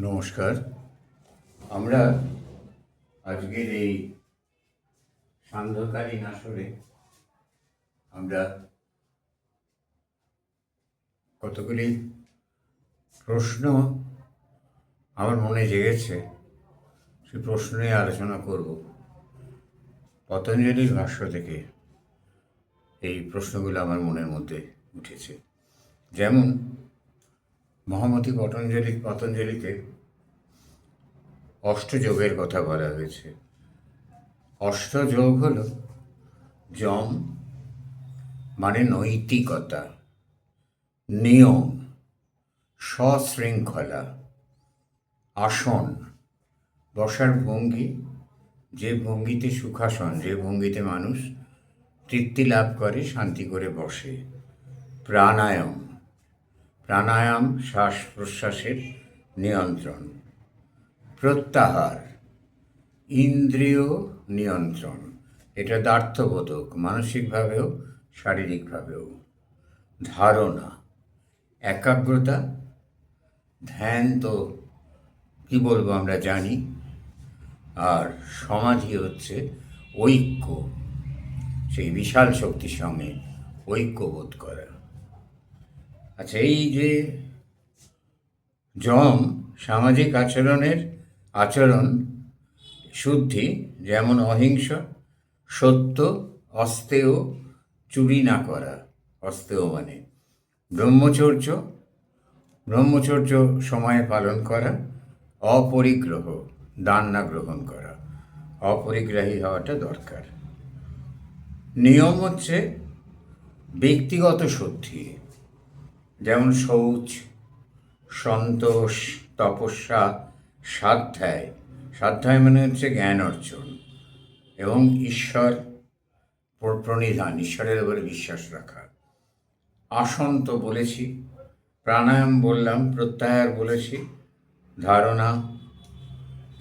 নমস্কার। আমরা আজকের এই সান্ধ্যকালীন আসরে আমরা কতগুলি প্রশ্ন আমার মনে জেগেছে, সেই প্রশ্ন নিয়ে আলোচনা করব। পতঞ্জলির ভাষ্য থেকে এই প্রশ্নগুলো আমার মনের মধ্যে উঠেছে। যেমন মহামতি পতঞ্জলিতে অষ্টযোগের কথা বলা হয়েছে। অষ্টযোগ হল যম মানে নৈতিকতা, নিয়ম, সশৃঙ্খলা, আসন বসার ভঙ্গি, যে ভঙ্গিতে সুখাসন, যে ভঙ্গিতে মানুষ তৃপ্তি লাভ করে, শান্তি করে বসে। প্রাণায়াম, প্রাণায়াম শ্বাস প্রশ্বাসের নিয়ন্ত্রণ। প্রত্যাহার, ইন্দ্রিয় নিয়ন্ত্রণ, এটা দ্বার্থবোধক, মানসিকভাবেও শারীরিকভাবেও। ধারণা, একাগ্রতা, ধ্যান তো কী বলবো আমরা জানি। আর সমাধি হচ্ছে ঐক্য, সেই বিশাল শক্তির সঙ্গে ঐক্যবোধ করা। আচ্ছা, এই যে যম সামাজিক আচরণ শুদ্ধি, যেমন অহিংস, সত্য, অস্তেয়, চুরি না করা, অস্তেয় মানে ব্রহ্মচর্য সময়ে পালন করা, অপরিগ্রহ, দান না গ্রহণ করা, অপরিগ্রাহী হওয়াটা দরকার। নিয়ম হচ্ছে ব্যক্তিগত শুদ্ধি, যেমন শৌচ, সন্তোষ, তপস্যা, স্বাধ্যায় মানে হচ্ছে জ্ঞান অর্জন, এবং ঈশ্বর প্রণিধান, ঈশ্বরের উপরে বিশ্বাস রাখা। আসন তো বলেছি, প্রাণায়াম বললাম, প্রত্যাহার বলেছি, ধারণা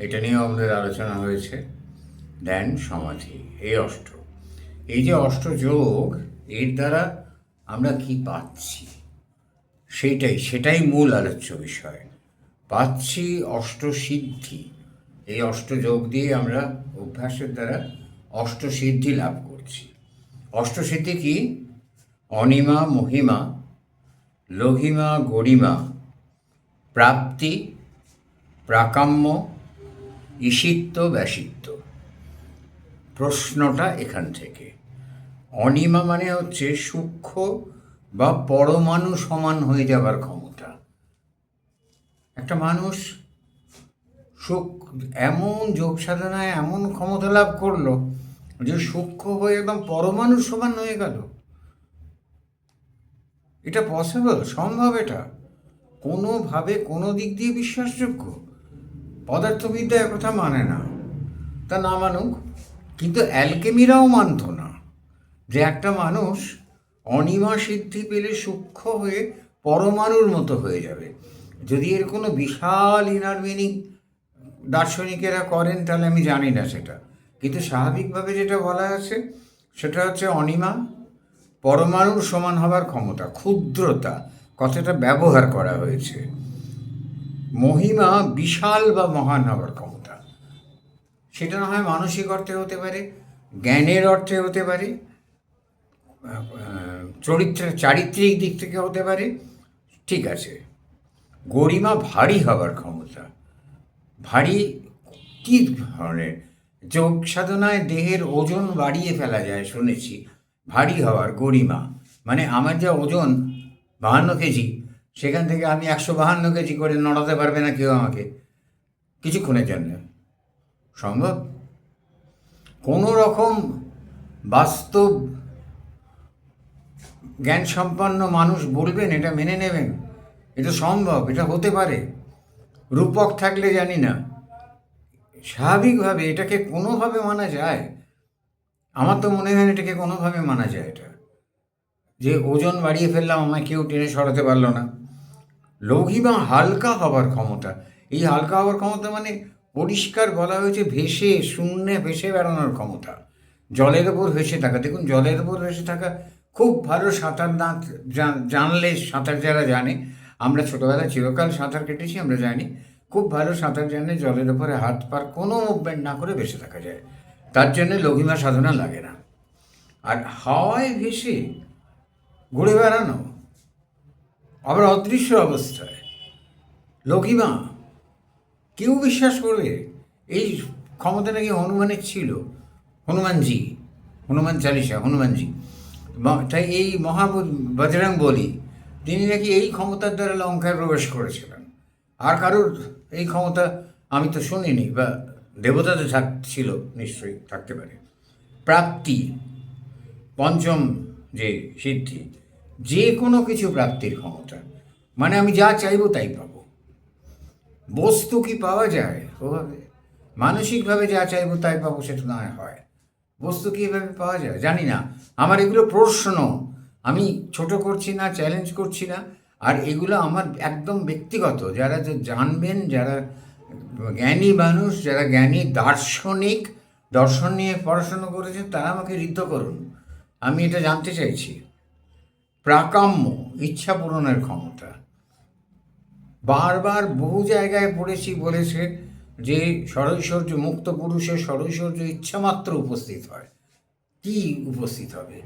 এটা নিয়েও আমাদের আলোচনা হয়েছে, ধ্যান, সমাধি, এই যে অষ্টযোগ, এর দ্বারা আমরা কি পাচ্ছি সেটাই মূল আলোচ্য বিষয়। পাচ্ছি অষ্টসিদ্ধি। এই অষ্টযোগ দিয়ে আমরা অভ্যাসের দ্বারা অষ্টসিদ্ধি লাভ করছি। অষ্টসিদ্ধি কি? অনিমা, মহিমা, লঘিমা, গরিমা, প্রাপ্তি, প্রাকাম্য, ঈশিত্ব, ব্যাসিত্ব। প্রশ্নটা এখান থেকে। অনিমা মানে হচ্ছে সূক্ষ্ম বা পরমাণু সমান হয়ে যাবার ক্ষমতা। একটা মানুষ এমন যোগ সাধনায় এমন ক্ষমতা লাভ করলো যে সূক্ষ্ম হয়ে একদম পরমাণুর সমান হয়ে গেল। এটা পসিবল, সম্ভব? এটা কোনোভাবে কোনো দিক দিয়ে বিশ্বাসযোগ্য? পদার্থবিদ্যা একথা মানে না, তা না মানুক, কিন্তু অ্যালকেমিরাও মানত না যে একটা মানুষ অনিমা সিদ্ধি পেলে সূক্ষ্ম হয়ে পরমাণুর মতো হয়ে যাবে। যদি এর কোনো বিশাল ইনার মিনিং দার্শনিকেরা করেন তাহলে আমি জানি না সেটা, কিন্তু স্বাভাবিকভাবে যেটা বলা আছে সেটা হচ্ছে অনিমা, পরমাণুর সমান হবার ক্ষমতা, ক্ষুদ্রতা কথাটা ব্যবহার করা হয়েছে। মহিমা, বিশাল বা মহান হবার ক্ষমতা। সেটা না হয় মানসিক অর্থে হতে পারে, জ্ঞানের অর্থে হতে পারে, চারিত্রিক দিক থেকে হতে পারে, ঠিক আছে। গরিমা, ভারী হবার ক্ষমতা। ভারী কী ধরনের? যোগ সাধনায় দেহের ওজন বাড়িয়ে ফেলা যায় শুনেছি, ভারী হওয়ার গরিমা মানে আমার যা ওজন 52 কেজি, সেখান থেকে আমি 152 কেজি করে নড়াতে পারবে না কেউ আমাকে কিছুক্ষণের জন্য। সম্ভব? কোনো রকম বাস্তব জ্ঞান সম্পন্ন মানুষ বলবেন, এটা মেনে নেবেন, এটা সম্ভব, এটা হতে পারে। রূপক থাকলে জানি না, স্বাভাবিকভাবে এটাকে কোনোভাবে মানা যায়? আমার তো মনে হয় এটাকে কোনোভাবে মানা যায়, এটা যে ওজন বাড়িয়ে ফেললাম, আমায় কেউ টেনে সরাতে পারলো না। লঘিমা, হালকা হবার ক্ষমতা। এই হালকা হওয়ার ক্ষমতা মানে পরিষ্কার বলা হয়েছে শূন্যে ভেসে বেড়ানোর ক্ষমতা, জলের ওপর ভেসে থাকা। দেখুন, জলের ওপর ভেসে থাকা খুব ভালো সাঁতার জানলে, সাঁতার যারা জানে, আমরা ছোটোবেলায় চিরকাল সাঁতার কেটেছি, আমরা জানি, খুব ভালো সাঁতার জানে, জলের ওপরে হাত পার কোনো মুভমেন্ট না করে বেঁচে থাকা যায়, তার জন্যে লঘিমা সাধনা লাগে না। আর হাওয়ায় ভেসে ঘুরে বেড়ানো, আবার অদৃশ্য অবস্থায় লঘিমা, কেউ বিশ্বাস করবে এই ক্ষমতা নাকি হনুমানের ছিল? হনুমানজি, হনুমান চালিসা, হনুমানজি, তাই এই বজরং বলি, তিনি নাকি এই ক্ষমতার দ্বারা লঙ্কায় প্রবেশ করেছিলেন। আর কারোর এই ক্ষমতা আমি তো শুনিনি, বা দেবতাতে ছিল, নিশ্চয়ই থাকতে পারে। প্রাপ্তি, পঞ্চম যে সিদ্ধি, যে কোনো কিছু প্রাপ্তির ক্ষমতা, মানে আমি যা চাইবো তাই পাবো। বস্তু কি পাওয়া যায় ওভাবে? মানসিকভাবে যা চাইবো তাই পাবো সেটা না হয়। বস্তু কি এভাবে পাওয়া যায়? জানি না। আমার এগুলো প্রশ্ন, আমি ছোট করছি না, চ্যালেঞ্জ করছি না। আর এগুলো আমার একদম ব্যক্তিগত। যারা যে জানবেন, যারা জ্ঞানী মানুষ, যারা জ্ঞানী দার্শনিক, দর্শন নিয়ে পড়াশুনো করেছেন, তারা আমাকে ঋদ্ধ করুন। আমি এটা জানতে চাইছি। প্রাকাম্য, ইচ্ছা পূরণের ক্ষমতা। বারবার বহু জায়গায় পড়েছি, বলেছে যে ষড়ৈশ্বর্য, মুক্ত পুরুষের ষড়ৈশ্বর্য ইচ্ছামাত্র উপস্থিত হয়। কি উপস্থিত হবে?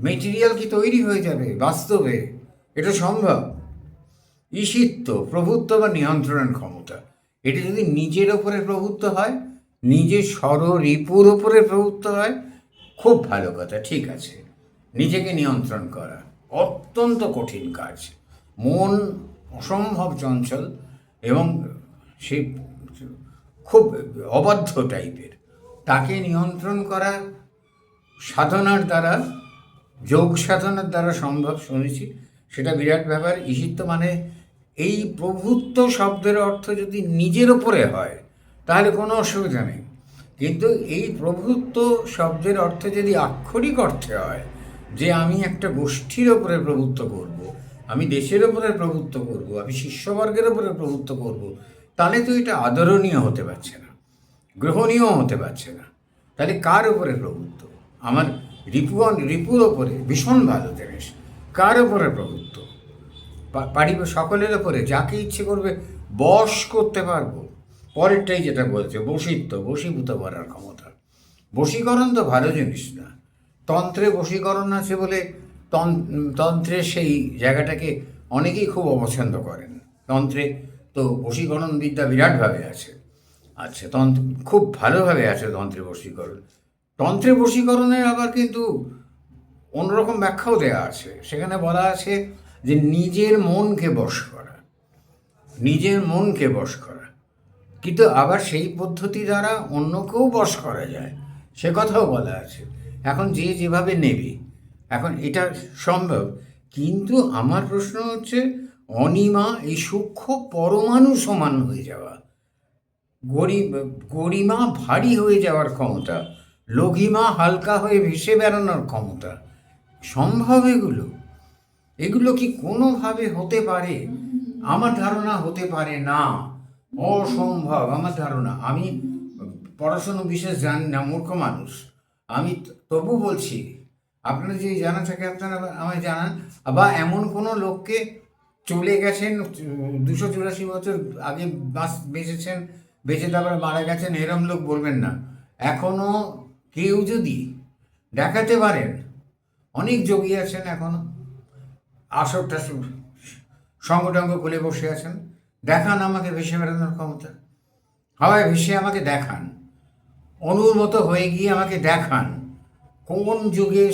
মেটেরিয়াল কি তৈরি হয়ে যাবে বাস্তবে? এটা সম্ভব? ঈশিত্ব, প্রভুত্ব বা নিয়ন্ত্রণের ক্ষমতা, এটা যদি নিজের ওপরে প্রভুত্ব হয়, নিজের রিপুর ওপরে প্রভুত্ব হয়, খুব ভালো কথা, ঠিক আছে। নিজেকে নিয়ন্ত্রণ করা অত্যন্ত কঠিন কাজ। মন অসম্ভব চঞ্চল এবং সে খুব অবাধ্য টাইপের। তাকে নিয়ন্ত্রণ করা সাধনার দ্বারা, যোগ সাধনার দ্বারা সম্ভব, শুনেছি। সেটা বিরাট ব্যাপার। ঈশিত্ব মানে এই প্রভুত্ব শব্দের অর্থ যদি নিজের ওপরে হয় তাহলে কোনো অসুবিধা নেই, কিন্তু এই প্রভুত্ব শব্দের অর্থ যদি আক্ষরিক অর্থে হয় যে আমি একটা গোষ্ঠীর ওপরে প্রভুত্ব করব, আমি দেশের ওপরে প্রভুত্ব করব, আমি শিষ্যবর্গের ওপরে প্রভুত্ব করব, তাহলে তো এটা আদরণীয় হতে পারছে না, গ্রহণীয় হতে পারছে না। তাহলে কার ওপরে প্রভুত্ব? আমার রিপুর ওপরে, ভীষণ ভালো জিনিস। কার ওপরে প্রভুত্ব? পারিব সকলের ওপরে, যাকে ইচ্ছে করবে বশ করতে পারবো। পরেরটাই যেটা বলছে, বশিত্ব, বশীভূত করার ক্ষমতা। বশীকরণ তো ভালো জিনিস না। তন্ত্রে বশীকরণ আছে বলে তন্ত্রের সেই জায়গাটাকে অনেকেই খুব অপছন্দ করেন। তন্ত্রে তো বশীকরণ বিদ্যা বিরাটভাবে আছে। আচ্ছা, তন্ত্র খুব ভালোভাবে আছে তন্ত্রে বশীকরণ। তন্ত্রে বশীকরণের আবার কিন্তু অন্যরকম ব্যাখ্যাও দেওয়া আছে। সেখানে বলা আছে যে নিজের মনকে বশ করা, নিজের মনকে বশ করা। কিন্তু আবার সেই পদ্ধতি দ্বারা অন্যকেও বশ করা যায়, সে কথাও বলা আছে। এখন যে যেভাবে নেবে, এখন এটা সম্ভব। কিন্তু আমার প্রশ্ন হচ্ছে, অনিমা, এই সূক্ষ্ম পরমাণু সমান হয়ে যাওয়া, গরিমা ভারী হয়ে যাওয়ার ক্ষমতা, লঘিমা হালকা হয়ে ভেসে বেড়ানোর ক্ষমতা, সম্ভব এগুলো? এগুলো কি কোনোভাবে হতে পারে? আমার ধারণা হতে পারে না, অসম্ভব আমার ধারণা। আমি পড়াশুনো বিশেষ জানি না, মূর্খ মানুষ। আমি তবু বলছি, আপনারা যদি জানা থাকে আপনারা আমায় জানান। বা এমন কোনো লোককে, চলে গেছেন 284 বছর আগে বেঁচেছেন, বেঁচে তারপরে মারা গেছেন, এরম লোক বলবেন না। এখনও কেউ যদি দেখাতে পারেন, অনেক যোগী আছেন এখনও, আসরটা সঙ্গটঙ্গ খুলে বসে আছেন, দেখান আমাকে ভেসে বেড়ানোর ক্ষমতা। হাওয়ায় ভেসে আমাকে দেখান, অনুর মতো হয়ে গিয়ে আমাকে দেখান। কোন যুগে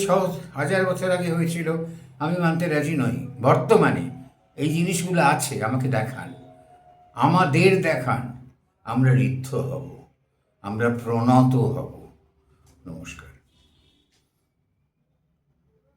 1000 বছর আগে হয়েছিল আমি মানতে রাজি নই। বর্তমানে এই জিনিসগুলো আছে, আমাকে দেখান, আমাদের দেখান। আমরা ঋদ্ধ হব, আমরা প্রণত হব। নমস্কার।